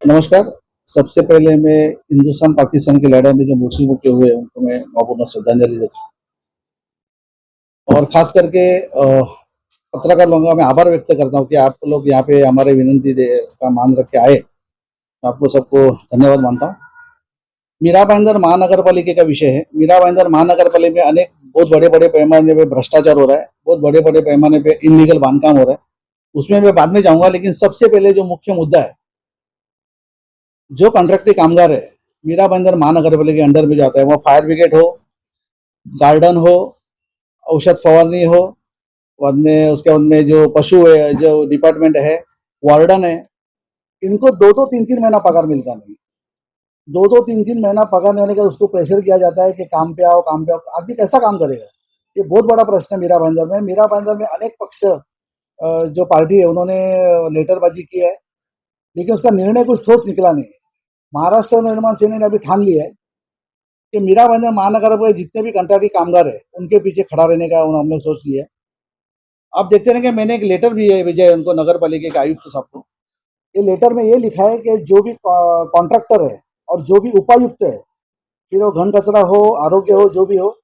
नमस्कार। सबसे पहले मैं हिंदुस्तान पाकिस्तान की लड़ाई में जो मुस्लिम के हुए उनको मैं भावपूर्ण श्रद्धांजलि देता हूँ और खास करके पत्रकार लोगों का मैं आभार व्यक्त करता हूँ कि आप लोग यहाँ पे हमारे विनंती दे का मान रख के आए। आपको सबको धन्यवाद मानता हूँ। मीरा भाईंदर महानगर पालिका का विषय है। मीरा भाईंदर महानगर पालिका में अनेक बहुत बड़े बड़े पैमाने पे भ्रष्टाचार हो रहा है, बहुत बड़े बड़े पैमाने पे इनलीगल बांधकाम हो रहा है। उसमें मैं बाद में जाऊंगा, लेकिन सबसे पहले जो मुख्य मुद्दा है, जो कॉन्ट्रैक्टी कामगार है मीरा भाईंदर महानगर पालिका के अंडर में जाता है, वो फायर ब्रिगेड हो, गार्डन हो, औषध फवारनी हो, बाद में उसके बाद में जो पशु है, जो डिपार्टमेंट है, वार्डन है, इनको दो दो तीन तीन महीना पगार मिलता नहीं। दो दो तीन तीन महीना पगार नहीं होने का उसको प्रेशर किया जाता है कि काम पे आओ, काम पे आओ। आदमी कैसा काम करेगा? ये बहुत बड़ा प्रश्न है मीरा भाईंदर में। मीरा भाईंदर में अनेक पक्ष जो पार्टी है उन्होंने लेटरबाजी की है, लेकिन उसका निर्णय कुछ ठोस निकला नहीं। महाराष्ट्र निर्माण सेना ने अभी ठान लिया है कि मीरा भाईंदर महानगर में जितने भी कंट्राक्टी कामगार है उनके पीछे खड़ा रहने का हमने सोच लिया है। आप देखते रहेंगे, मैंने एक लेटर भी है भेजा है उनको, नगर पालिका के आयुक्त साहब को। ये लेटर में ये लिखा है कि जो भी कॉन्ट्रैक्टर है और जो भी उपायुक्त है, फिर वो घन कचरा हो, आरोग्य हो, जो भी हो,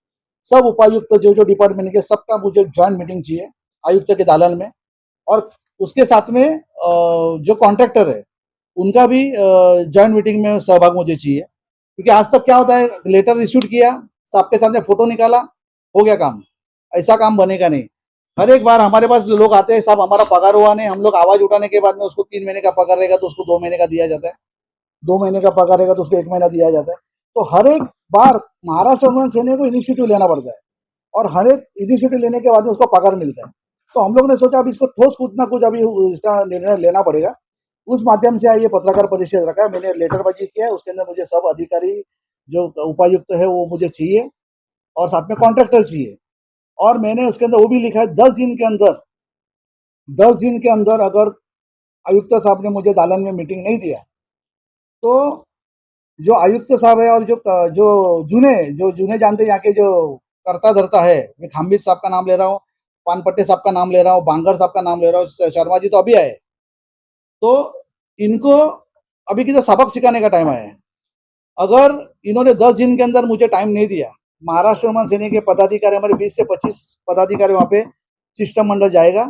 सब उपायुक्त जो जो डिपार्टमेंट के सबका मुझे ज्वाइंट मीटिंग चाहिए आयुक्त के दालन में। और उसके साथ में जो कॉन्ट्रैक्टर है उनका भी ज्वाइंट मीटिंग में सहभाग मुझे चाहिए। क्योंकि आज तक क्या होता है, लेटर इश्यूड किया, सबके सामने फोटो निकाला, हो गया काम। ऐसा काम बनेगा नहीं। हर एक बार हमारे पास लोग आते हैं, साहब हमारा पगार हुआ नहीं, हम लोग आवाज उठाने के बाद में उसको 3 महीने का पगार रहेगा तो उसको 2 महीने का दिया जाता है, 2 महीने का पगार रहेगा तो उसको 1 महीना दिया जाता है। तो हर एक बार महाराष्ट्र निर्माण सेना को इनिशिएटिव लेना पड़ता है और हर एक इनिशिएटिव लेने के बाद में उसको पगार मिलता है। तो हम लोग ने सोचा अब इसको ठोस कुछ ना कुछ अभी इसका निर्णय लेना पड़ेगा। उस माध्यम से ये पत्रकार परिषद रखा है। मैंने लेटरबाजी किया है, उसके अंदर मुझे सब अधिकारी जो उपायुक्त है वो मुझे चाहिए और साथ में कॉन्ट्रैक्टर चाहिए। और मैंने उसके अंदर वो भी लिखा है 10 दिन के अंदर, 10 दिन के अंदर अगर आयुक्त साहब ने मुझे दालन में मीटिंग नहीं दिया तो जो आयुक्त साहब है और जो जो जूने जानते यहाँ के जो करता धरता है, मैं खामिद साहब का नाम ले रहा हूँ, पानपट्टे साहब का नाम ले रहा हूँ, बांगर साहब का नाम ले रहा हूँ, शर्मा जी तो अभी आए, तो इनको अभी किधर सबक सिखाने का टाइम आया है। अगर इन्होंने 10 दिन के अंदर मुझे टाइम नहीं दिया, महाराष्ट्र निर्माण सेना के पदाधिकारी, हमारे 20 से 25 पदाधिकारी वहां पे सिस्टम मंडल जाएगा,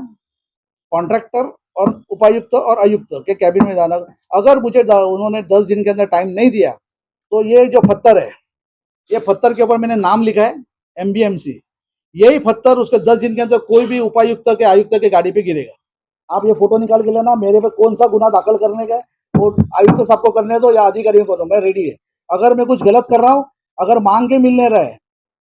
कॉन्ट्रैक्टर और उपायुक्त और आयुक्त के कैबिन में जाना। अगर मुझे उन्होंने 10 दिन के अंदर टाइम नहीं दिया तो ये जो पत्थर है, ये पत्थर के ऊपर मैंने नाम लिखा है MBMC, यही पत्थर उसके 10 दिन के अंदर कोई भी उपायुक्त के आयुक्त के गाड़ी पे गिरेगा। आप ये फोटो निकाल के लेना, मेरे पे कौन सा गुना दाखिल करने का है वो आयुक्त साहब को करने दो या अधिकारियों को दो, मैं रेडी है। अगर मैं कुछ गलत कर रहा हूँ, अगर मांग के मिल नहीं रहा है,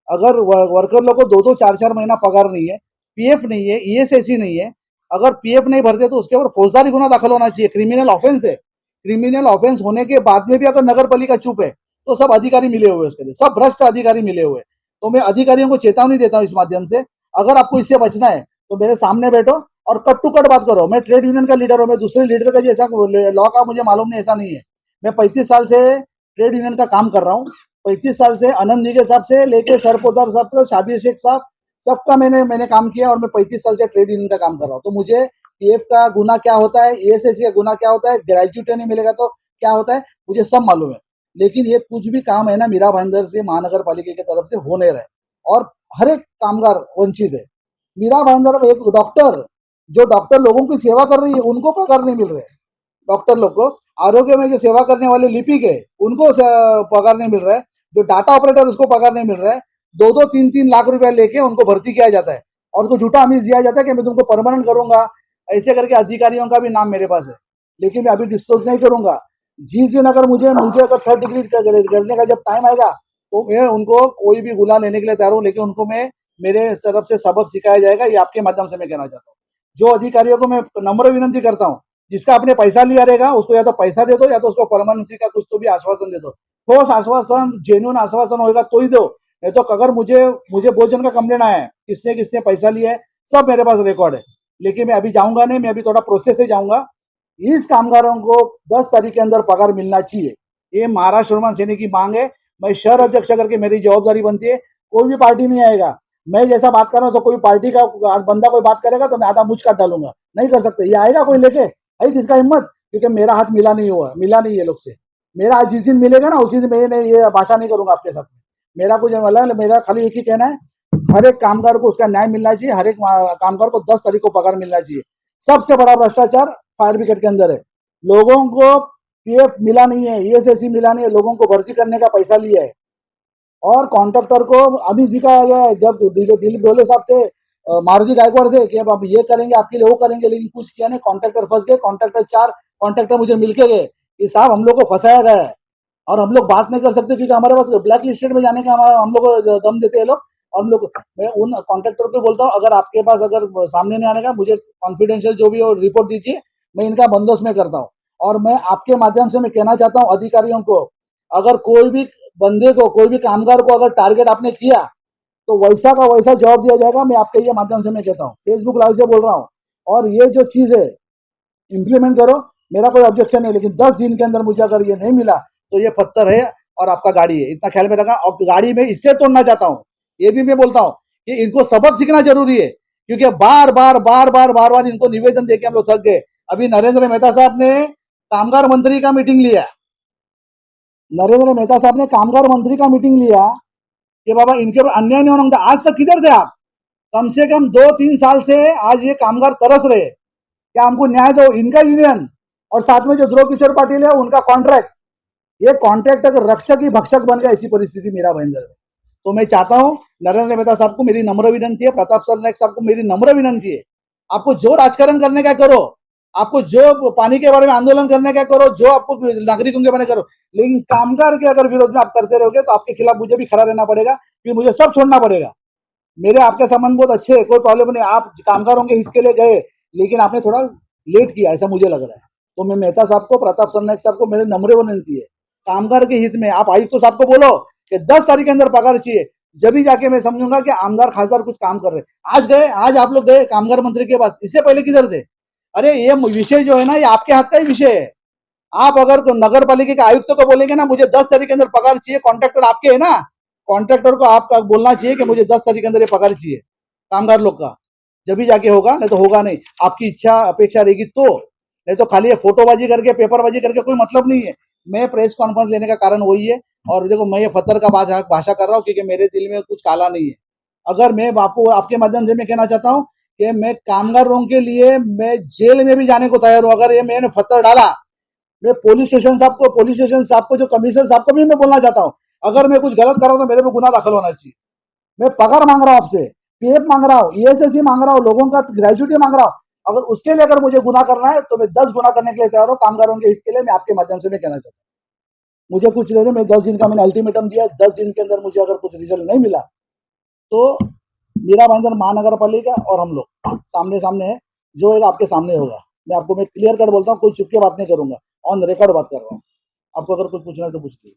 अगर वर्कर लोग को 2-2 4-4 महीना पगार नहीं है, PF नहीं है, ESSC नहीं है, अगर PF नहीं भरते तो उसके ऊपर फौजदारी गुना दाखिल होना चाहिए। क्रिमिनल ऑफेंस है। क्रिमिनल ऑफेंस होने के बाद में भी अगर नगर पालिका चुप है तो सब अधिकारी मिले हुए, उसके लिए सब भ्रष्ट अधिकारी मिले हुए। तो मैं अधिकारियों को चेतावनी देता हूँ इस माध्यम से, अगर आपको इससे बचना है तो मेरे सामने बैठो और कट टू कट बात करो। मैं ट्रेड यूनियन का लीडर हूँ, मैं दूसरे लीडर का जैसा लॉ का मुझे मालूम नहीं, ऐसा नहीं है। मैं 35 साल से ट्रेड यूनियन का काम कर रहा हूँ। 35 साल से आनंद निगे साहब से लेके सरपोदार साहब तक, शाबिर शेख साहब, सबका मैंने काम किया और मैं 35 साल से ट्रेड यूनियन का काम कर रहा हूँ। तो मुझे PF का गुना क्या होता है, ESSC का गुना क्या होता है, ग्रेजुएट नहीं मिलेगा तो क्या होता है, मुझे सब मालूम है। लेकिन ये कुछ भी काम है ना, मीरा भाईंदर से महानगर पालिका की तरफ से हो नहीं रहा है और हर एक कामगार वंचित है। मीरा भाईंदर एक डॉक्टर, जो डॉक्टर लोगों की सेवा कर रही है उनको पगार नहीं मिल रहे। डॉक्टर लोग को, आरोग्य में जो सेवा करने वाले लिपिक है उनको पगार नहीं मिल रहा है, जो डाटा ऑपरेटर उसको पगार नहीं मिल रहा है। 2-2 3-3 लाख रुपया लेके उनको भर्ती किया जाता है और उनको झूठा आमिष दिया जाता है कि मैं तुमको परमानेंट करूंगा, ऐसे करके अधिकारियों का भी नाम मेरे पास है। लेकिन मैं अभी डिस्क्लोज नहीं करूंगा। जिस दिन अगर मुझे अगर 3rd डिग्री करने का जब टाइम आएगा तो मैं उनको कोई भी गुना लेने के लिए तैयार हूँ, लेकिन उनको मैं मेरे तरफ से सबक सिखाया जाएगा, ये आपके माध्यम से मैं कहना चाहता हूँ। जो अधिकारियों को मैं नम्र विनंती करता हूँ, जिसका आपने पैसा लिया रहेगा उसको या तो पैसा दे दो या तो उसको परमानेंसी का कुछ तो भी आश्वासन दे दो। ठोस आश्वासन, जेन्युइन आश्वासन होगा तो ही दो, नहीं तो अगर मुझे भोजन का कंप्लेन आया है, किसने किसने पैसा लिया है, सब मेरे पास रिकॉर्ड है। लेकिन मैं अभी जाऊंगा नहीं, मैं अभी थोड़ा प्रोसेस से जाऊंगा। इस कामगारों को 10 तारीख के अंदर पगार मिलना चाहिए, ये महाराष्ट्र निर्माण सेना की मांग है। मैं शहर अध्यक्ष करके मेरी जवाबदारी बनती है। कोई भी पार्टी नहीं आएगा, मैं जैसा बात कर रहा हूँ तो कोई पार्टी का बंदा कोई बात करेगा तो मैं आधा मुझ काट डालूंगा, नहीं कर सकते। ये आएगा कोई लेके, है किसका हिम्मत? क्योंकि मेरा हाथ मिला नहीं है लोग से। मेरा आज जिस दिन मिलेगा ना उसी दिन मैं ये भाषा नहीं करूंगा आपके साथ में। मेरा कुछ मतलब मेरा खाली एक ही कहना है, हर एक कामगार को उसका न्याय मिलना चाहिए, हर एक कामगार को 10 तारीख को पगार मिलना चाहिए। सबसे बड़ा भ्रष्टाचार फायर ब्रिगेड के अंदर है। लोगों को पीएफ मिला नहीं है, ईएसआईसी मिला नहीं है, लोगों को भर्ती करने का पैसा लिया है। और कॉन्ट्रैक्टर को अभी जी का जब दिलीप डोले साहब थे, मारुति गायकवाड़ थे कि अब ये करेंगे आपके लिए, वो करेंगे, लेकिन कुछ किया नहीं। कॉन्ट्रैक्टर फंस गए। कॉन्ट्रैक्टर 4 कॉन्ट्रैक्टर मुझे मिलके गए कि साहब हम लोग को फंसाया गया है और हम लोग बात नहीं कर सकते क्योंकि हमारे पास ब्लैक लिस्टेड में जाने का हम लोग को दम देते हैं लोग। और हम लोग, मैं उन कॉन्ट्रैक्टर को बोलता हूँ अगर आपके पास अगर सामने नहीं आने का, मुझे कॉन्फिडेंशियल जो भी हो रिपोर्ट दीजिए, मैं इनका बंदोबस्त में करता हूँ। और मैं आपके माध्यम से मैं कहना चाहता हूँ अधिकारियों को, अगर कोई भी बंदे को, कोई भी कामगार को अगर टारगेट आपने किया तो वैसा का वैसा जवाब दिया जाएगा। मैं आपके ये माध्यम से मैं कहता हूँ, फेसबुक लाइव से बोल रहा हूँ। और ये जो चीज है इम्प्लीमेंट करो, मेरा कोई ऑब्जेक्शन नहीं, लेकिन 10 दिन के अंदर मुझे अगर ये नहीं मिला तो ये पत्थर है और आपका गाड़ी है, इतना ख्याल में रखा। और गाड़ी में इससे तोड़ना चाहता हूँ, ये भी मैं बोलता हूँ कि इनको सबक सीखना जरूरी है, क्योंकि बार बार इनको निवेदन देके हम लोग थक गए। अभी नरेंद्र मेहता साहब ने कामगार मंत्री का मीटिंग लिया, नरेंद्र मेहता साहब ने कामगार मंत्री का मीटिंग लिया कि बाबा इनके ऊपर अन्याय नहीं होना। आज तक किधर थे आप? कम से कम 2-3 साल से आज ये कामगार तरस रहे क्या हमको न्याय दो। इनका यूनियन और साथ में जो ध्रुव किशोर पाटिल है उनका कॉन्ट्रैक्ट, ये कॉन्ट्रैक्ट अगर रक्षक ही भक्षक बन गया, ऐसी परिस्थिति मेरा भाईंदर में। तो मैं चाहता हूं नरेंद्र मेहता साहब को मेरी नम्र विनंती है, प्रताप सरनाईक साहब को मेरी नम्र विनंती है, आपको जो राजकारण करने का करो, आपको जो पानी के बारे में आंदोलन करने का करो, जो आपको नागरिकों के बारे में करो, लेकिन कामगार के अगर विरोध में आप करते रहोगे तो आपके खिलाफ मुझे भी खड़ा रहना पड़ेगा, फिर मुझे सब छोड़ना पड़ेगा। मेरे आपके संबंध बहुत अच्छे है, कोई प्रॉब्लम नहीं, आप कामगारों के हित के लिए गए, लेकिन आपने थोड़ा लेट किया ऐसा मुझे लग रहा है। तो मैं मेहता साहब को, प्रताप सरनाईक साहब को मेरे नम्र विनंती है, कामगार के हित में आप आयुक्त साहब को बोलो कि 10 तारीख के अंदर पगार चाहिए, जब भी जाके मैं समझूंगा कि आमदार खासदार कुछ काम कर रहे। आज गए, आज आप लोग गए कामगार मंत्री के पास, इससे पहले किधर थे? अरे ये विषय जो है ना, ये आपके हाथ का ही विषय है। आप अगर नगर पालिका के आयुक्त को बोलेंगे ना मुझे 10 तारीख के अंदर पगार चाहिए, कॉन्ट्रैक्टर आपके है ना, कॉन्ट्रैक्टर को आप बोलना चाहिए कि मुझे 10 तारीख के अंदर ये पगार चाहिए कामगार लोग का, जब भी जाके होगा, नहीं तो होगा नहीं। आपकी इच्छा अपेक्षा रहेगी तो, नहीं तो खाली फोटोबाजी करके पेपरबाजी करके कोई मतलब नहीं है। मैं प्रेस कॉन्फ्रेंस लेने का कारण वही है। और देखो मैं ये फतर का भाषा कर रहा हूँ क्योंकि मेरे दिल में कुछ काला नहीं है। अगर मैं आपको आपके माध्यम से मैं कहना चाहता हूँ कि मैं कामगारों के लिए मैं जेल में भी जाने को तैयार हूँ। अगर ये मैंने फतर डाला, मैं पुलिस स्टेशन साहब को जो कमिश्नर साहब को भी मैं बोलना चाहता हूँ, अगर मैं कुछ गलत कर रहा हूँ तो मेरे पे गुनाह दाखिल होना चाहिए। मैं पगार मांग रहा हूँ आपसे, पीएफ मांग रहा हूँ, ईएसआईसी मांग रहा हूँ, लोगों का ग्रेजुएटी मांग रहा हूँ। अगर उसके लिए अगर मुझे गुनाह करना है तो मैं 10 गुना करने के लिए तैयार हूँ कामगारों के हित के लिए। मैं आपके माध्यम से मैं कहना चाहता हूँ, मुझे कुछ लेने में 10 दिन का मैंने अल्टीमेटम दिया, 10 दिन के अंदर मुझे अगर कुछ रिजल्ट नहीं मिला तो मीरा भाईंदर महानगर पालिका और हम लोग सामने सामने है, जो होगा आपके सामने होगा। मैं क्लियर कट बोलता हूँ, कोई चुप के बात नहीं करूंगा, ऑन रिकॉर्ड बात कर रहा हूँ। आपको अगर कुछ पूछना है तो पूछिए।